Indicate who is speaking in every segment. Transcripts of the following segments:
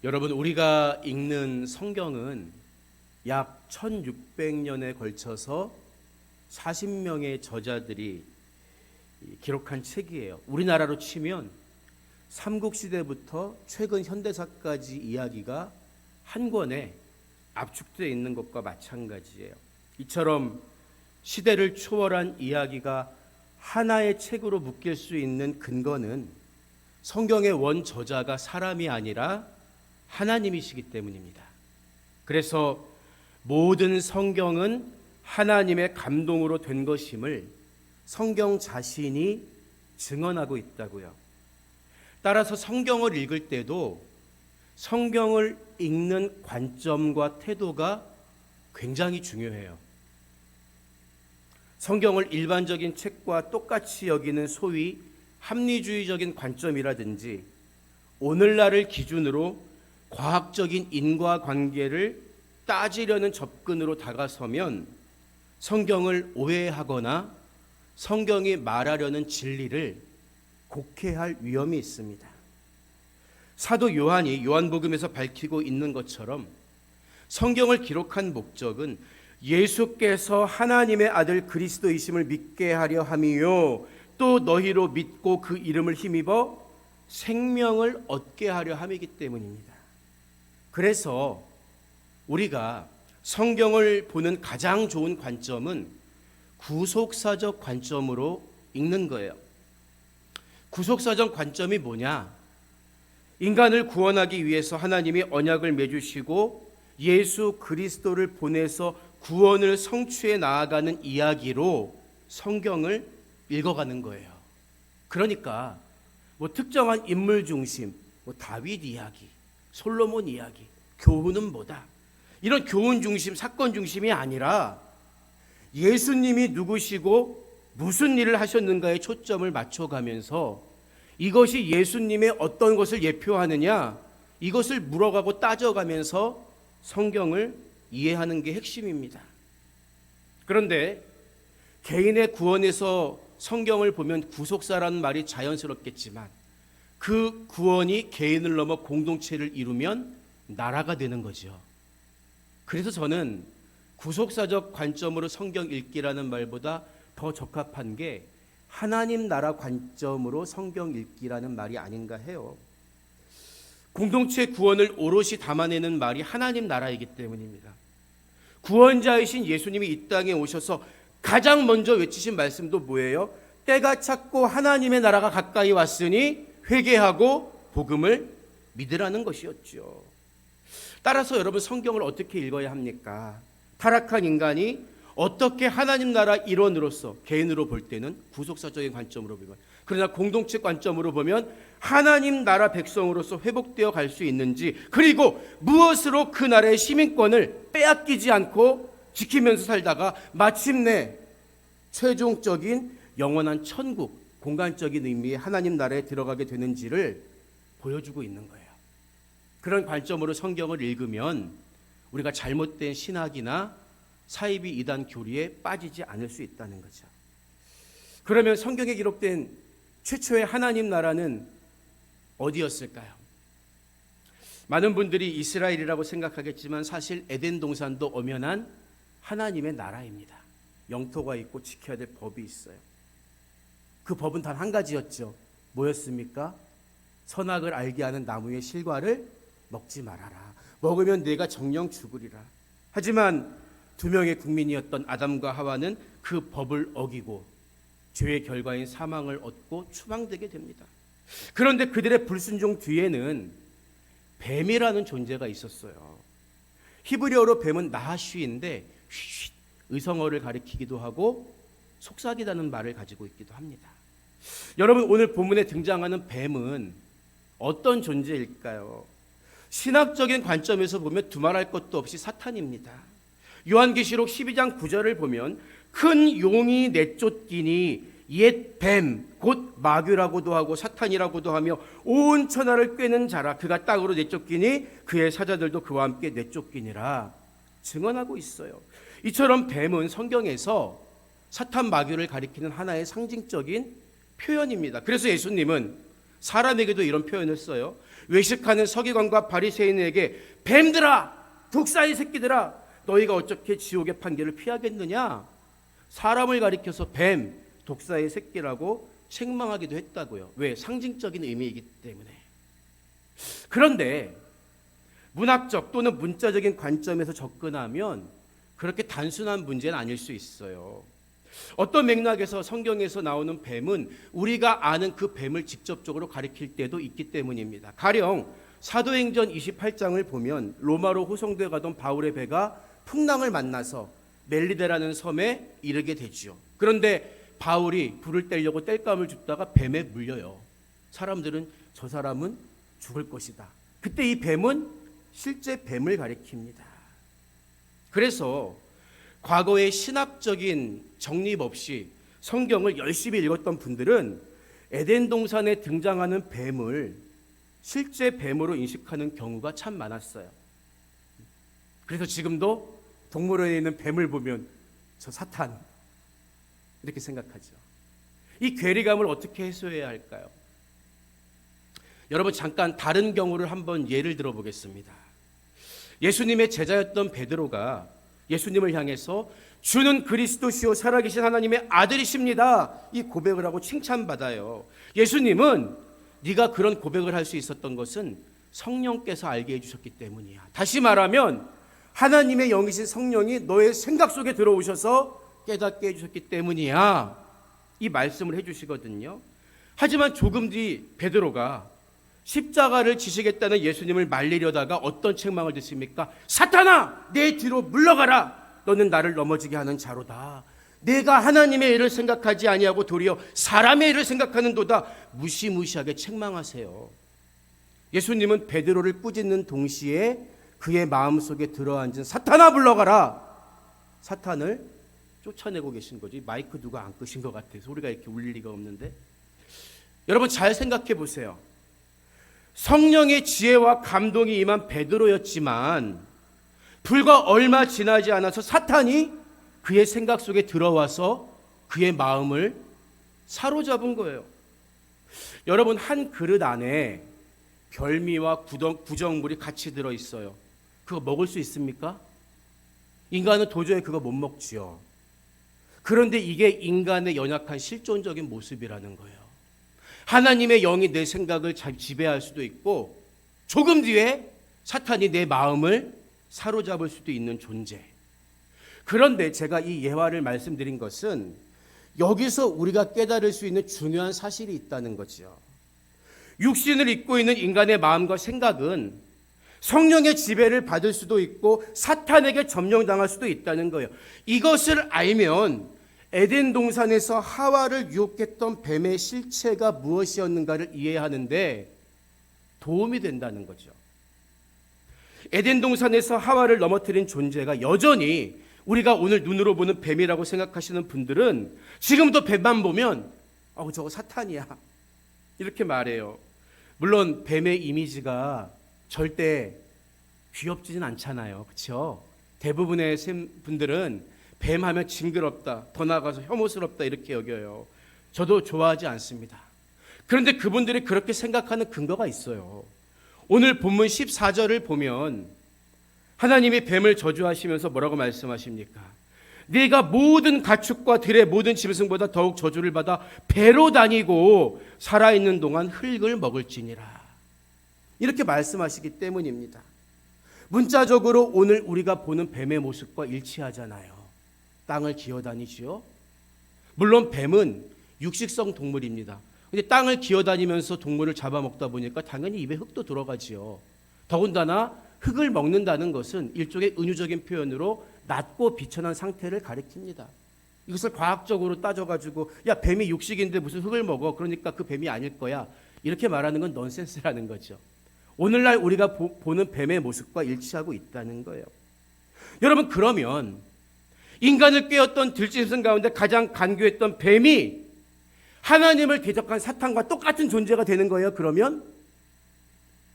Speaker 1: 여러분, 우리가 읽는 성경은 약 1600년에 걸쳐서 40명의 저자들이 기록한 책이에요. 우리나라로 치면 삼국시대부터 최근 현대사까지 이야기가 한 권에 압축되어 있는 것과 마찬가지예요. 이처럼 시대를 초월한 이야기가 하나의 책으로 묶일 수 있는 근거는 성경의 원 저자가 사람이 아니라 하나님이시기 때문입니다. 그래서 모든 성경은 하나님의 감동으로 된 것임을 성경 자신이 증언하고 있다고요. 따라서 성경을 읽을 때도 성경을 읽는 관점과 태도가 굉장히 중요해요. 성경을 일반적인 책과 똑같이 여기는 소위 합리주의적인 관점이라든지 오늘날을 기준으로 과학적인 인과관계를 따지려는 접근으로 다가서면 성경을 오해하거나 성경이 말하려는 진리를 곡해할 위험이 있습니다. 사도 요한이 요한복음에서 밝히고 있는 것처럼 성경을 기록한 목적은 예수께서 하나님의 아들 그리스도이심을 믿게 하려 함이요 또 너희로 믿고 그 이름을 힘입어 생명을 얻게 하려 함이기 때문입니다. 그래서 우리가 성경을 보는 가장 좋은 관점은 구속사적 관점으로 읽는 거예요. 구속사적 관점이 뭐냐? 인간을 구원하기 위해서 하나님이 언약을 맺으시고 예수 그리스도를 보내서 구원을 성취해 나아가는 이야기로 성경을 읽어가는 거예요. 그러니까 특정한 인물 중심, 다윗 이야기, 솔로몬 이야기, 교훈은 뭐다, 이런 교훈 중심, 사건 중심이 아니라 예수님이 누구시고 무슨 일을 하셨는가에 초점을 맞춰가면서 이것이 예수님의 어떤 것을 예표하느냐, 이것을 물어가고 따져가면서 성경을 이해하는 게 핵심입니다. 그런데 개인의 구원에서 성경을 보면 구속사라는 말이 자연스럽겠지만 그 구원이 개인을 넘어 공동체를 이루면 나라가 되는 거죠. 그래서 저는 구속사적 관점으로 성경 읽기라는 말보다 더 적합한 게 하나님 나라 관점으로 성경 읽기라는 말이 아닌가 해요. 공동체 구원을 오롯이 담아내는 말이 하나님 나라이기 때문입니다. 구원자이신 예수님이 이 땅에 오셔서 가장 먼저 외치신 말씀도 뭐예요? 때가 찼고 하나님의 나라가 가까이 왔으니 회개하고 복음을 믿으라는 것이었죠. 따라서 여러분, 성경을 어떻게 읽어야 합니까? 타락한 인간이 어떻게 하나님 나라 일원으로서 개인으로 볼 때는 구속사적인 관점으로 보면, 그러나 공동체 관점으로 보면 하나님 나라 백성으로서 회복되어 갈 수 있는지, 그리고 무엇으로 그 나라의 시민권을 빼앗기지 않고 지키면서 살다가 마침내 최종적인 영원한 천국, 공간적인 의미의 하나님 나라에 들어가게 되는지를 보여주고 있는 거예요. 그런 관점으로 성경을 읽으면 우리가 잘못된 신학이나 사이비 이단 교리에 빠지지 않을 수 있다는 거죠. 그러면 성경에 기록된 최초의 하나님 나라는 어디였을까요? 많은 분들이 이스라엘이라고 생각하겠지만 사실 에덴 동산도 엄연한 하나님의 나라입니다. 영토가 있고 지켜야 될 법이 있어요. 그 법은 단 한 가지였죠. 뭐였습니까? 선악을 알게 하는 나무의 실과를 먹지 말아라. 먹으면 네가 정령 죽으리라. 하지만 두 명의 국민이었던 아담과 하와는 그 법을 어기고 죄의 결과인 사망을 얻고 추방되게 됩니다. 그런데 그들의 불순종 뒤에는 뱀이라는 존재가 있었어요. 히브리어로 뱀은 나하쉬인데 의성어를 가리키기도 하고 속삭이다는 말을 가지고 있기도 합니다. 여러분, 오늘 본문에 등장하는 뱀은 어떤 존재일까요? 신학적인 관점에서 보면 두말할 것도 없이 사탄입니다. 요한계시록 12장 9절을 보면 큰 용이 내쫓기니 옛 뱀, 곧 마귀라고도 하고 사탄이라고도 하며 온 천하를 꿰는 자라. 그가 땅으로 내쫓기니 그의 사자들도 그와 함께 내쫓기니라 증언하고 있어요. 이처럼 뱀은 성경에서 사탄 마귀를 가리키는 하나의 상징적인 표현입니다. 그래서 예수님은 사람에게도 이런 표현을 써요. 외식하는 서기관과 바리새인에게 뱀들아, 독사의 새끼들아, 너희가 어떻게 지옥의 판결을 피하겠느냐? 사람을 가리켜서 뱀, 독사의 새끼라고 책망하기도 했다고요. 왜? 상징적인 의미이기 때문에. 그런데 문학적 또는 문자적인 관점에서 접근하면 그렇게 단순한 문제는 아닐 수 있어요. 어떤 맥락에서 성경에서 나오는 뱀은 우리가 아는 그 뱀을 직접적으로 가리킬 때도 있기 때문입니다. 가령 사도행전 28장을 보면 로마로 호송되어 가던 바울의 배가 풍랑을 만나서 멜리데라는 섬에 이르게 되죠. 그런데 바울이 불을 떼려고 땔감을 줍다가 뱀에 물려요. 사람들은 저 사람은 죽을 것이다. 그때 이 뱀은 실제 뱀을 가리킵니다. 그래서 과거의 신학적인 정립 없이 성경을 열심히 읽었던 분들은 에덴 동산에 등장하는 뱀을 실제 뱀으로 인식하는 경우가 참 많았어요. 그래서 지금도 동물원에 있는 뱀을 보면 저 사탄 이렇게 생각하죠. 이 괴리감을 어떻게 해소해야 할까요? 여러분 잠깐 다른 경우를 한번 예를 들어보겠습니다. 예수님의 제자였던 베드로가 예수님을 향해서 주는 그리스도시요 살아계신 하나님의 아들이십니다, 이 고백을 하고 칭찬받아요. 예수님은 네가 그런 고백을 할 수 있었던 것은 성령께서 알게 해주셨기 때문이야. 다시 말하면 하나님의 영이신 성령이 너의 생각 속에 들어오셔서 깨닫게 해주셨기 때문이야, 이 말씀을 해주시거든요. 하지만 조금 뒤 베드로가 십자가를 지시겠다는 예수님을 말리려다가 어떤 책망을 듣습니까? 사탄아, 내 뒤로 물러가라. 너는 나를 넘어지게 하는 자로다. 내가 하나님의 일을 생각하지 아니하고 도리어 사람의 일을 생각하는도다. 무시무시하게 책망하세요. 예수님은 베드로를 꾸짖는 동시에 그의 마음속에 들어앉은 사탄아 물러가라, 사탄을 쫓아내고 계신 거지. 마이크 누가 안 끄신 것 같아요. 소리가 이렇게 울릴 리가 없는데. 여러분 잘 생각해 보세요. 성령의 지혜와 감동이 임한 베드로였지만 불과 얼마 지나지 않아서 사탄이 그의 생각 속에 들어와서 그의 마음을 사로잡은 거예요. 여러분 한 그릇 안에 별미와 구정물이 같이 들어있어요. 그거 먹을 수 있습니까? 인간은 도저히 그거 못 먹지요. 그런데 이게 인간의 연약한 실존적인 모습이라는 거예요. 하나님의 영이 내 생각을 지배할 수도 있고 조금 뒤에 사탄이 내 마음을 사로잡을 수도 있는 존재. 그런데 제가 이 예화를 말씀드린 것은 여기서 우리가 깨달을 수 있는 중요한 사실이 있다는 거죠. 육신을 입고 있는 인간의 마음과 생각은 성령의 지배를 받을 수도 있고 사탄에게 점령당할 수도 있다는 거예요. 이것을 알면 에덴 동산에서 하와를 유혹했던 뱀의 실체가 무엇이었는가를 이해하는데 도움이 된다는 거죠. 에덴 동산에서 하와를 넘어뜨린 존재가 여전히 우리가 오늘 눈으로 보는 뱀이라고 생각하시는 분들은 지금도 뱀만 보면 저거 사탄이야 이렇게 말해요. 물론 뱀의 이미지가 절대 귀엽지는 않잖아요. 그렇죠? 대부분의 분들은 뱀하면 징그럽다, 더 나아가서 혐오스럽다 이렇게 여겨요. 저도 좋아하지 않습니다. 그런데 그분들이 그렇게 생각하는 근거가 있어요. 오늘 본문 14절을 보면 하나님이 뱀을 저주하시면서 뭐라고 말씀하십니까? 네가 모든 가축과 들의 모든 짐승보다 더욱 저주를 받아 배로 다니고 살아있는 동안 흙을 먹을지니라, 이렇게 말씀하시기 때문입니다. 문자적으로 오늘 우리가 보는 뱀의 모습과 일치하잖아요. 땅을 기어다니지요. 물론 뱀은 육식성 동물입니다. 근데 땅을 기어다니면서 동물을 잡아먹다 보니까 당연히 입에 흙도 들어가지요. 더군다나 흙을 먹는다는 것은 일종의 은유적인 표현으로 낮고 비천한 상태를 가리킵니다. 이것을 과학적으로 따져가지고 야 뱀이 육식인데 무슨 흙을 먹어, 그러니까 그 뱀이 아닐 거야, 이렇게 말하는 건 넌센스라는 거죠. 오늘날 우리가 보는 뱀의 모습과 일치하고 있다는 거예요. 여러분 그러면 인간을 꿰었던 들짐승 가운데 가장 간교했던 뱀이 하나님을 대적한 사탄과 똑같은 존재가 되는 거예요? 그러면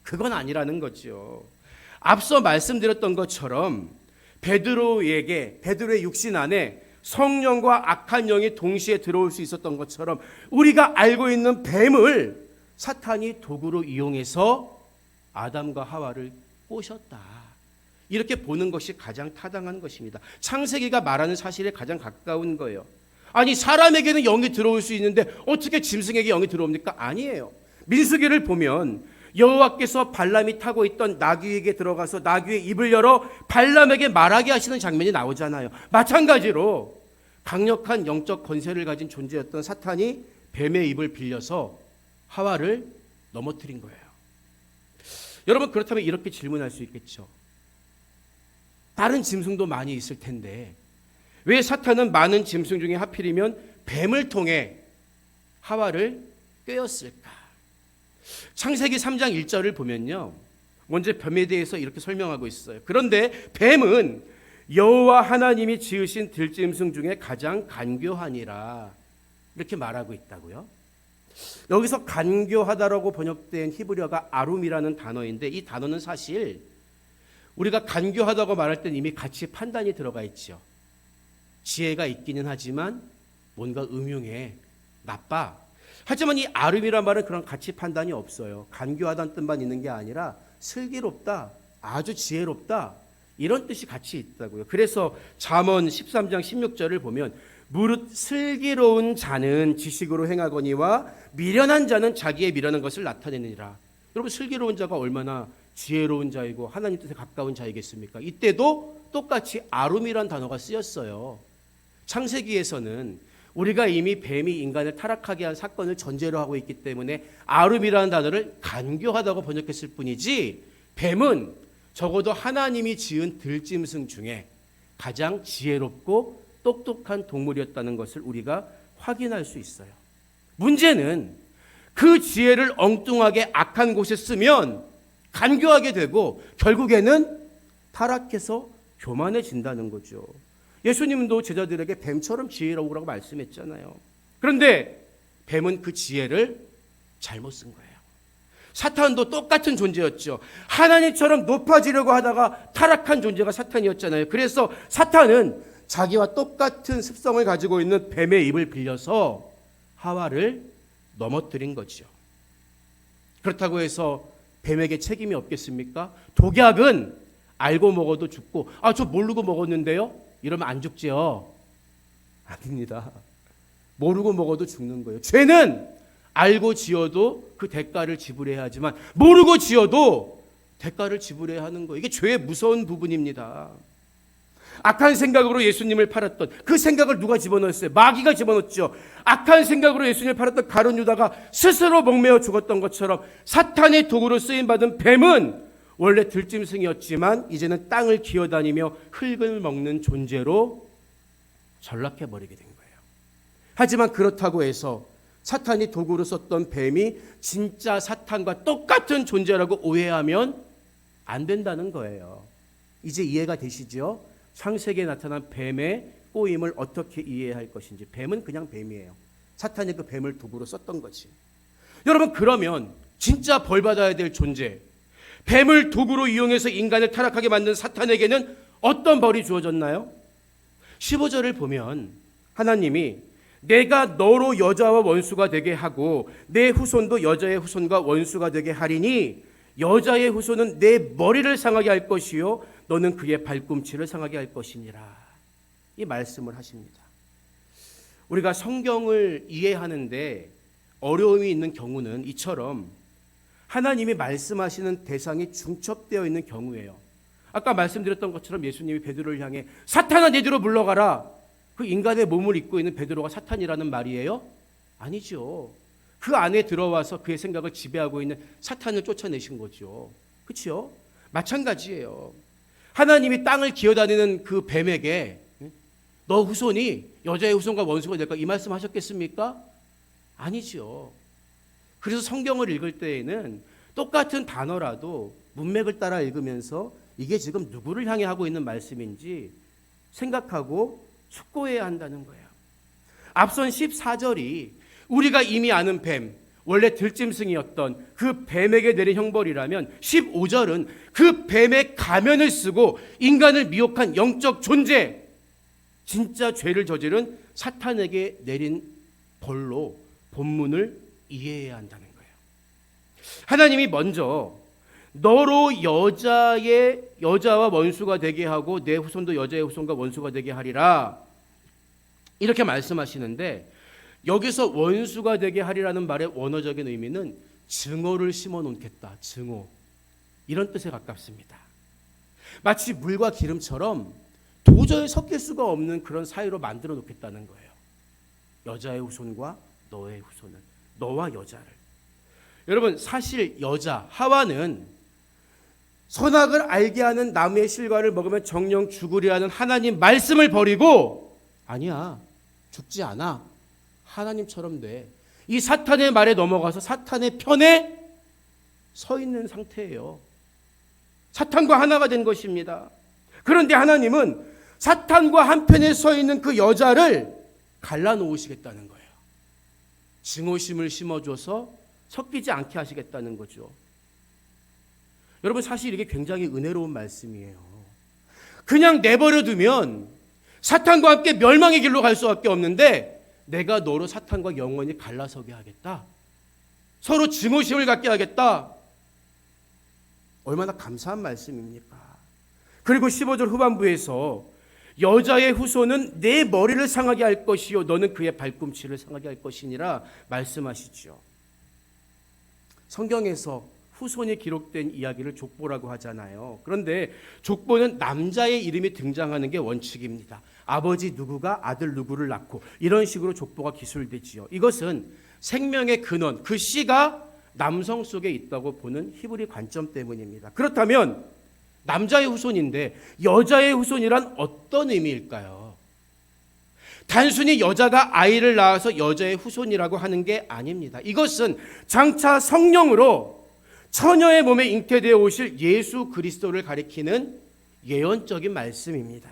Speaker 1: 그건 아니라는 거죠. 앞서 말씀드렸던 것처럼 베드로의 육신 안에 성령과 악한 영이 동시에 들어올 수 있었던 것처럼 우리가 알고 있는 뱀을 사탄이 도구로 이용해서 아담과 하와를 꼬셨다. 이렇게 보는 것이 가장 타당한 것입니다. 창세기가 말하는 사실에 가장 가까운 거예요. 아니, 사람에게는 영이 들어올 수 있는데 어떻게 짐승에게 영이 들어옵니까? 아니에요. 민수기를 보면 여호와께서 발람이 타고 있던 나귀에게 들어가서 나귀의 입을 열어 발람에게 말하게 하시는 장면이 나오잖아요. 마찬가지로 강력한 영적 권세를 가진 존재였던 사탄이 뱀의 입을 빌려서 하와를 넘어뜨린 거예요. 여러분, 그렇다면 이렇게 질문할 수 있겠죠. 다른 짐승도 많이 있을 텐데 왜 사탄은 많은 짐승 중에 하필이면 뱀을 통해 하와를 꿰었을까? 창세기 3장 1절을 보면요, 먼저 뱀에 대해서 이렇게 설명하고 있어요. 그런데 뱀은 여호와 하나님이 지으신 들짐승 중에 가장 간교하니라, 이렇게 말하고 있다고요. 여기서 간교하다라고 번역된 히브리어가 아룸이라는 단어인데, 이 단어는 사실 우리가 간교하다고 말할 땐 이미 가치 판단이 들어가 있죠. 지혜가 있기는 하지만 뭔가 음흉해, 나빠. 하지만 이 아름이란 말은 그런 가치 판단이 없어요. 간교하다는 뜻만 있는 게 아니라 슬기롭다, 아주 지혜롭다, 이런 뜻이 같이 있다고요. 그래서 잠언 13장 16절을 보면 무릇 슬기로운 자는 지식으로 행하거니와 미련한 자는 자기의 미련한 것을 나타내느니라. 여러분, 슬기로운 자가 얼마나 지혜로운 자이고 하나님 뜻에 가까운 자이겠습니까? 이때도 똑같이 아룸이란 단어가 쓰였어요. 창세기에서는 우리가 이미 뱀이 인간을 타락하게 한 사건을 전제로 하고 있기 때문에 아룸이라는 단어를 간교하다고 번역했을 뿐이지, 뱀은 적어도 하나님이 지은 들짐승 중에 가장 지혜롭고 똑똑한 동물이었다는 것을 우리가 확인할 수 있어요. 문제는 그 지혜를 엉뚱하게 악한 곳에 쓰면 간교하게 되고 결국에는 타락해서 교만해진다는 거죠. 예수님도 제자들에게 뱀처럼 지혜로우라고 말씀했잖아요. 그런데 뱀은 그 지혜를 잘못 쓴 거예요. 사탄도 똑같은 존재였죠. 하나님처럼 높아지려고 하다가 타락한 존재가 사탄이었잖아요. 그래서 사탄은 자기와 똑같은 습성을 가지고 있는 뱀의 입을 빌려서 하와를 넘어뜨린 거죠. 그렇다고 해서 뱀에게 책임이 없겠습니까? 독약은 알고 먹어도 죽고, 저 모르고 먹었는데요? 이러면 안 죽지요? 아닙니다. 모르고 먹어도 죽는 거예요. 죄는 알고 지어도 그 대가를 지불해야 하지만 모르고 지어도 대가를 지불해야 하는 거예요. 이게 죄의 무서운 부분입니다. 악한 생각으로 예수님을 팔았던 그 생각을 누가 집어넣었어요? 마귀가 집어넣었죠. 악한 생각으로 예수님을 팔았던 가룟 유다가 스스로 목매어 죽었던 것처럼 사탄의 도구로 쓰임받은 뱀은 원래 들짐승이었지만 이제는 땅을 기어다니며 흙을 먹는 존재로 전락해버리게 된 거예요. 하지만 그렇다고 해서 사탄이 도구로 썼던 뱀이 진짜 사탄과 똑같은 존재라고 오해하면 안 된다는 거예요. 이제 이해가 되시죠? 창세기에 나타난 뱀의 꼬임을 어떻게 이해할 것인지. 뱀은 그냥 뱀이에요. 사탄이 그 뱀을 도구로 썼던 거지. 여러분, 그러면 진짜 벌받아야 될 존재, 뱀을 도구로 이용해서 인간을 타락하게 만든 사탄에게는 어떤 벌이 주어졌나요? 15절을 보면 하나님이 내가 너로 여자와 원수가 되게 하고 내 후손도 여자의 후손과 원수가 되게 하리니 여자의 후손은 내 머리를 상하게 할 것이요 너는 그의 발꿈치를 상하게 할 것이니라. 이 말씀을 하십니다. 우리가 성경을 이해하는데 어려움이 있는 경우는 이처럼 하나님이 말씀하시는 대상이 중첩되어 있는 경우예요. 아까 말씀드렸던 것처럼 예수님이 베드로를 향해 사탄아 내 뒤로 물러가라. 그 인간의 몸을 입고 있는 베드로가 사탄이라는 말이에요? 아니죠. 그 안에 들어와서 그의 생각을 지배하고 있는 사탄을 쫓아내신 거죠. 그렇죠? 마찬가지예요. 하나님이 땅을 기어다니는 그 뱀에게 너 후손이 여자의 후손과 원수가 될까? 이 말씀하셨겠습니까? 아니죠. 그래서 성경을 읽을 때에는 똑같은 단어라도 문맥을 따라 읽으면서 이게 지금 누구를 향해 하고 있는 말씀인지 생각하고 숙고해야 한다는 거예요. 앞선 14절이 우리가 이미 아는 뱀, 원래 들짐승이었던 그 뱀에게 내린 형벌이라면 15절은 그 뱀의 가면을 쓰고 인간을 미혹한 영적 존재, 진짜 죄를 저지른 사탄에게 내린 벌로 본문을 이해해야 한다는 거예요. 하나님이 먼저 너로 여자와 원수가 되게 하고 내 후손도 여자의 후손과 원수가 되게 하리라, 이렇게 말씀하시는데, 여기서 원수가 되게 하리라는 말의 원어적인 의미는 증오를 심어 놓겠다, 증오, 이런 뜻에 가깝습니다. 마치 물과 기름처럼 도저히 섞일 수가 없는 그런 사이로 만들어 놓겠다는 거예요. 여자의 후손과 너의 후손을, 너와 여자를. 여러분, 사실 여자 하와는 선악을 알게 하는 나무의 실과를 먹으면 정령 죽으리라는 하나님 말씀을 버리고, 아니야, 죽지 않아, 하나님처럼 돼, 이 사탄의 말에 넘어가서 사탄의 편에 서 있는 상태예요. 사탄과 하나가 된 것입니다. 그런데 하나님은 사탄과 한편에 서 있는 그 여자를 갈라놓으시겠다는 거예요. 증오심을 심어줘서 섞이지 않게 하시겠다는 거죠. 여러분, 사실 이게 굉장히 은혜로운 말씀이에요. 그냥 내버려 두면 사탄과 함께 멸망의 길로 갈 수밖에 없는데, 내가 너로 사탄과 영원히 갈라서게 하겠다, 서로 증오심을 갖게 하겠다. 얼마나 감사한 말씀입니까? 그리고 15절 후반부에서 여자의 후손은 내 머리를 상하게 할 것이요 너는 그의 발꿈치를 상하게 할 것이니라 말씀하시죠. 성경에서 후손이 기록된 이야기를 족보라고 하잖아요. 그런데 족보는 남자의 이름이 등장하는 게 원칙입니다. 아버지 누구가 아들 누구를 낳고 이런 식으로 족보가 기술되지요. 이것은 생명의 근원, 그 씨가 남성 속에 있다고 보는 히브리 관점 때문입니다. 그렇다면 남자의 후손인데 여자의 후손이란 어떤 의미일까요? 단순히 여자가 아이를 낳아서 여자의 후손이라고 하는 게 아닙니다. 이것은 장차 성령으로 처녀의 몸에 잉태되어 오실 예수 그리스도를 가리키는 예언적인 말씀입니다.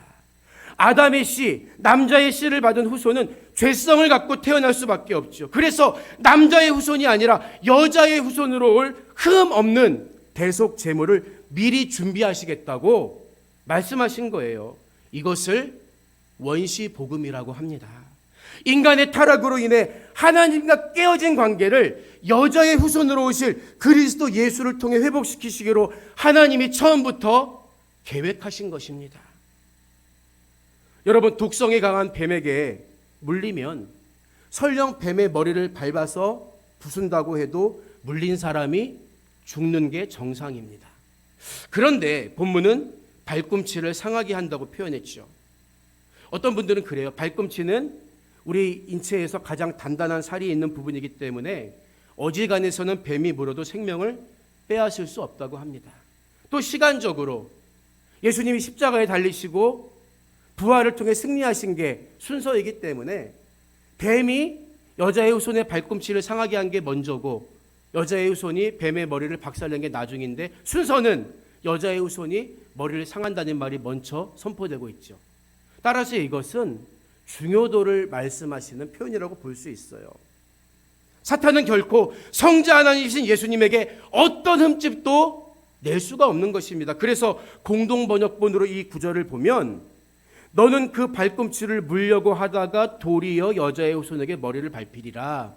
Speaker 1: 아담의 씨, 남자의 씨를 받은 후손은 죄성을 갖고 태어날 수밖에 없죠. 그래서 남자의 후손이 아니라 여자의 후손으로 올 흠 없는 대속 제물을 미리 준비하시겠다고 말씀하신 거예요. 이것을 원시 복음이라고 합니다. 인간의 타락으로 인해 하나님과 깨어진 관계를 여자의 후손으로 오실 그리스도 예수를 통해 회복시키시기로 하나님이 처음부터 계획하신 것입니다. 여러분, 독성이 강한 뱀에게 물리면 설령 뱀의 머리를 밟아서 부순다고 해도 물린 사람이 죽는 게 정상입니다. 그런데 본문은 발꿈치를 상하게 한다고 표현했죠. 어떤 분들은 그래요. 발꿈치는 우리 인체에서 가장 단단한 살이 있는 부분이기 때문에 어지간해서는 뱀이 물어도 생명을 빼앗을 수 없다고 합니다. 또 시간적으로 예수님이 십자가에 달리시고 부활을 통해 승리하신 게 순서이기 때문에 뱀이 여자의 후손의 발꿈치를 상하게 한 게 먼저고 여자의 후손이 뱀의 머리를 박살낸 게 나중인데 순서는 여자의 후손이 머리를 상한다는 말이 먼저 선포되고 있죠. 따라서 이것은 중요도를 말씀하시는 표현이라고 볼 수 있어요. 사탄은 결코 성자 하나님이신 예수님에게 어떤 흠집도 낼 수가 없는 것입니다. 그래서 공동번역본으로 이 구절을 보면 너는 그 발꿈치를 물려고 하다가 도리어 여자의 후손에게 머리를 밟히리라,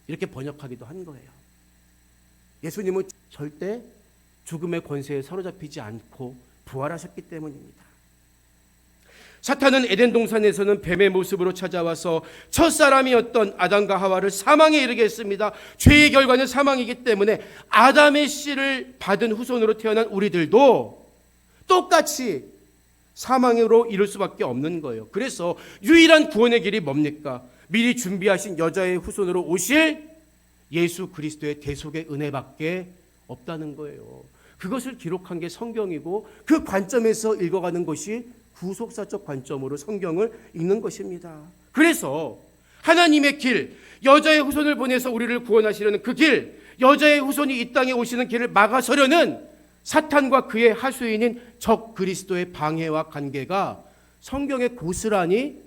Speaker 1: 이렇게 번역하기도 한 거예요. 예수님은 절대 죽음의 권세에 사로잡히지 않고 부활하셨기 때문입니다. 사탄은 에덴 동산에서는 뱀의 모습으로 찾아와서 첫사람이었던 아담과 하와를 사망에 이르게 했습니다. 죄의 결과는 사망이기 때문에 아담의 씨를 받은 후손으로 태어난 우리들도 똑같이 사망으로 이를 수밖에 없는 거예요. 그래서 유일한 구원의 길이 뭡니까? 미리 준비하신 여자의 후손으로 오실 예수 그리스도의 대속의 은혜밖에 없다는 거예요. 그것을 기록한 게 성경이고 그 관점에서 읽어가는 것이 구속사적 관점으로 성경을 읽는 것입니다. 그래서 하나님의 길, 여자의 후손을 보내서 우리를 구원하시려는 그 길, 여자의 후손이 이 땅에 오시는 길을 막아서려는 사탄과 그의 하수인인 적 그리스도의 방해와 관계가 성경에 고스란히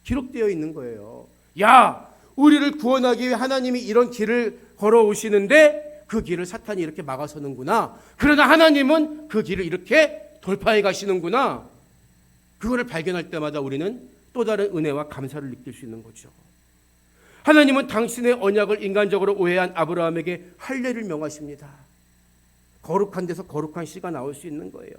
Speaker 1: 기록되어 있는 거예요. 야, 우리를 구원하기 위해 하나님이 이런 길을 걸어오시는데 그 길을 사탄이 이렇게 막아서는구나. 그러나 하나님은 그 길을 이렇게 돌파해 가시는구나. 그거를 발견할 때마다 우리는 또 다른 은혜와 감사를 느낄 수 있는 거죠. 하나님은 당신의 언약을 인간적으로 오해한 아브라함에게 할례를 명하십니다. 거룩한 데서 거룩한 씨가 나올 수 있는 거예요.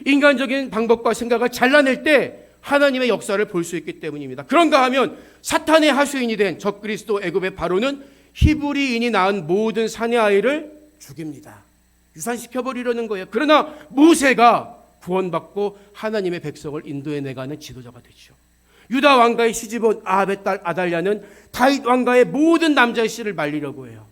Speaker 1: 인간적인 방법과 생각을 잘라낼 때 하나님의 역사를 볼 수 있기 때문입니다. 그런가 하면 사탄의 하수인이 된 적그리스도 애굽의 바로는 히브리인이 낳은 모든 사내 아이를 죽입니다. 유산시켜버리려는 거예요. 그러나 모세가 구원받고 하나님의 백성을 인도해 내가는 지도자가 되죠. 유다 왕가의 시집온 아합의 딸 아달랴는 다윗 왕가의 모든 남자의 씨를 말리려고 해요.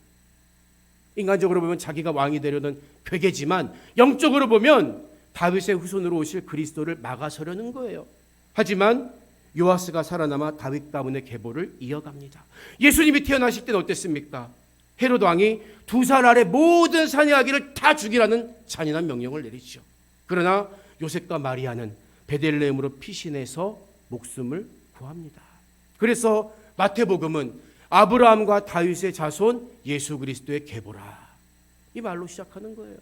Speaker 1: 인간적으로 보면 자기가 왕이 되려는 괴계지만 영적으로 보면 다윗의 후손으로 오실 그리스도를 막아서려는 거예요. 하지만 요아스가 살아남아 다윗 가문의 계보를 이어갑니다. 예수님이 태어나실 때는 어땠습니까? 헤롯 왕이 2살 아래 모든 사내 아기를 다 죽이라는 잔인한 명령을 내리죠. 그러나 요셉과 마리아는 베들레헴으로 피신해서 목숨을 구합니다. 그래서 마태복음은 아브라함과 다윗의 자손 예수 그리스도의 계보라, 이 말로 시작하는 거예요.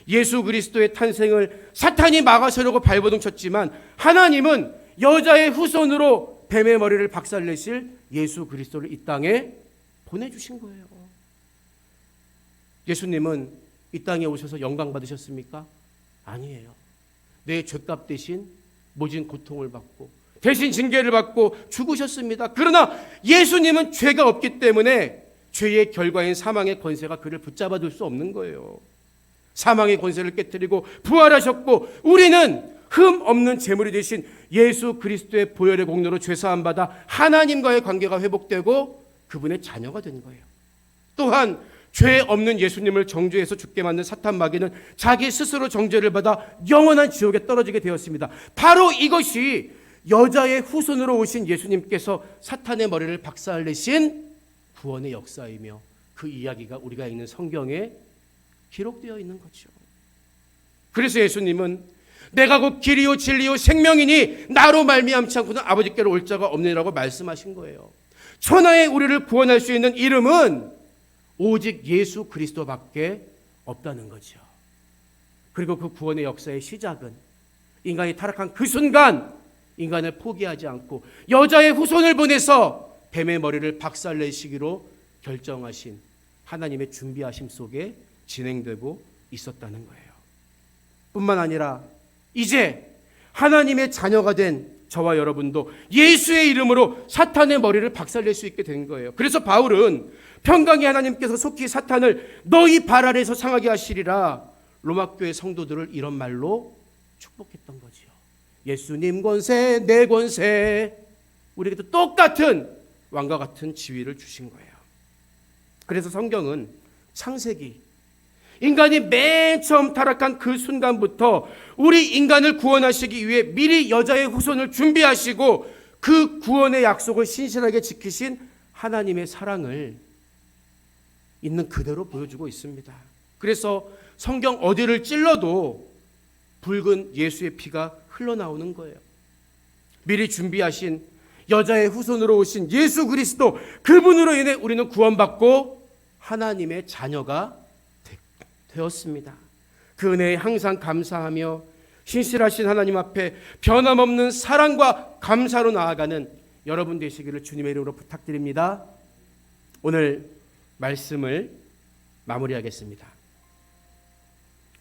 Speaker 1: 예수 그리스도의 탄생을 사탄이 막아서려고 발버둥 쳤지만 하나님은 여자의 후손으로 뱀의 머리를 박살내실 예수 그리스도를 이 땅에 보내주신 거예요. 예수님은 이 땅에 오셔서 영광 받으셨습니까? 아니에요. 내 죄값 대신 모진 고통을 받고 대신 징계를 받고 죽으셨습니다. 그러나 예수님은 죄가 없기 때문에 죄의 결과인 사망의 권세가 그를 붙잡아 둘 수 없는 거예요. 사망의 권세를 깨뜨리고 부활하셨고 우리는 흠 없는 제물이 되신 예수 그리스도의 보혈의 공로로 죄사함 받아 하나님과의 관계가 회복되고 그분의 자녀가 된 거예요. 또한 죄 없는 예수님을 정죄해서 죽게 만든 사탄 마귀는 자기 스스로 정죄를 받아 영원한 지옥에 떨어지게 되었습니다. 바로 이것이 여자의 후손으로 오신 예수님께서 사탄의 머리를 박살내신 구원의 역사이며 그 이야기가 우리가 읽는 성경에 기록되어 있는 거죠. 그래서 예수님은 내가 곧 길이요 진리요 생명이니 나로 말미암지 않고는 아버지께로 올 자가 없느니라고 말씀하신 거예요. 천하의 우리를 구원할 수 있는 이름은 오직 예수 그리스도밖에 없다는 거죠. 그리고 그 구원의 역사의 시작은 인간이 타락한 그 순간 인간을 포기하지 않고 여자의 후손을 보내서 뱀의 머리를 박살내시기로 결정하신 하나님의 준비하심 속에 진행되고 있었다는 거예요. 뿐만 아니라 이제 하나님의 자녀가 된 저와 여러분도 예수의 이름으로 사탄의 머리를 박살낼 수 있게 된 거예요. 그래서 바울은 평강의 하나님께서 속히 사탄을 너희 발 아래에서 상하게 하시리라 로마교회 성도들을 이런 말로 축복했던 거지요. 예수님 권세, 내 권세, 우리에게도 똑같은 왕과 같은 지위를 주신 거예요. 그래서 성경은 창세기, 인간이 맨 처음 타락한 그 순간부터 우리 인간을 구원하시기 위해 미리 여자의 후손을 준비하시고 그 구원의 약속을 신실하게 지키신 하나님의 사랑을 있는 그대로 보여주고 있습니다. 그래서 성경 어디를 찔러도 붉은 예수의 피가 흘러나오는 거예요. 미리 준비하신 여자의 후손으로 오신 예수 그리스도, 그분으로 인해 우리는 구원받고 하나님의 자녀가 되었습니다. 그 은혜에 항상 감사하며 신실하신 하나님 앞에 변함없는 사랑과 감사로 나아가는 여러분 되시기를 주님의 이름으로 부탁드립니다. 오늘 말씀을 마무리하겠습니다.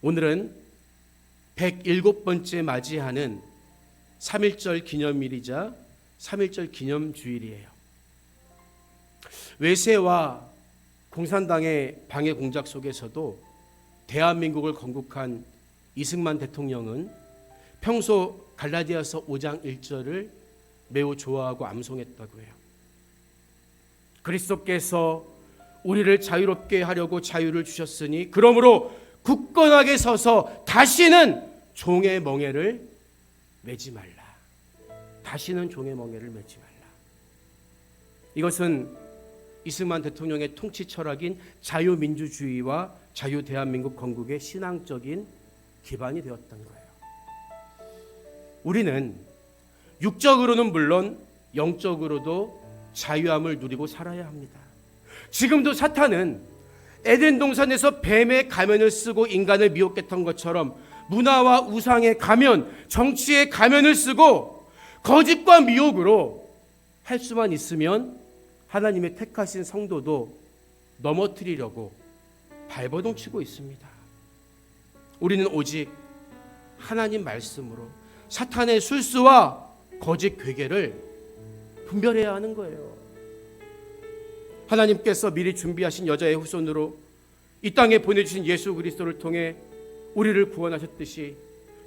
Speaker 1: 오늘은 107번째 맞이하는 3.1절 기념일이자 3.1절 기념주일이에요. 외세와 공산당의 방해 공작 속에서도 대한민국을 건국한 이승만 대통령은 평소 갈라디아서 5장 1절을 매우 좋아하고 암송했다고 해요. 그리스도께서 우리를 자유롭게 하려고 자유를 주셨으니 그러므로 굳건하게 서서 다시는 종의 멍에를 매지 말라. 다시는 종의 멍에를 매지 말라. 이것은 이승만 대통령의 통치 철학인 자유민주주의와 자유대한민국 건국의 신앙적인 기반이 되었던 거예요. 우리는 육적으로는 물론 영적으로도 자유함을 누리고 살아야 합니다. 지금도 사탄은 에덴 동산에서 뱀의 가면을 쓰고 인간을 미혹했던 것처럼 문화와 우상의 가면, 정치의 가면을 쓰고 거짓과 미혹으로 할 수만 있으면 하나님의 택하신 성도도 넘어뜨리려고 발버둥 치고 있습니다. 우리는 오직 하나님 말씀으로 사탄의 술수와 거짓 괴계를 분별해야 하는 거예요. 하나님께서 미리 준비하신 여자의 후손으로 이 땅에 보내주신 예수 그리스도를 통해 우리를 구원하셨듯이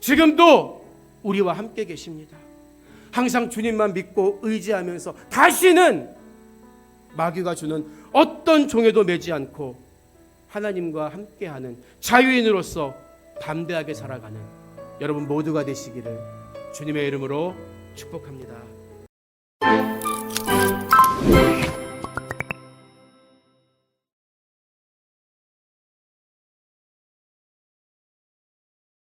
Speaker 1: 지금도 우리와 함께 계십니다. 항상 주님만 믿고 의지하면서 다시는 마귀가 주는 어떤 종에도 매지 않고 하나님과 함께하는 자유인으로서 담대하게 살아가는 여러분 모두가 되시기를 주님의 이름으로 축복합니다.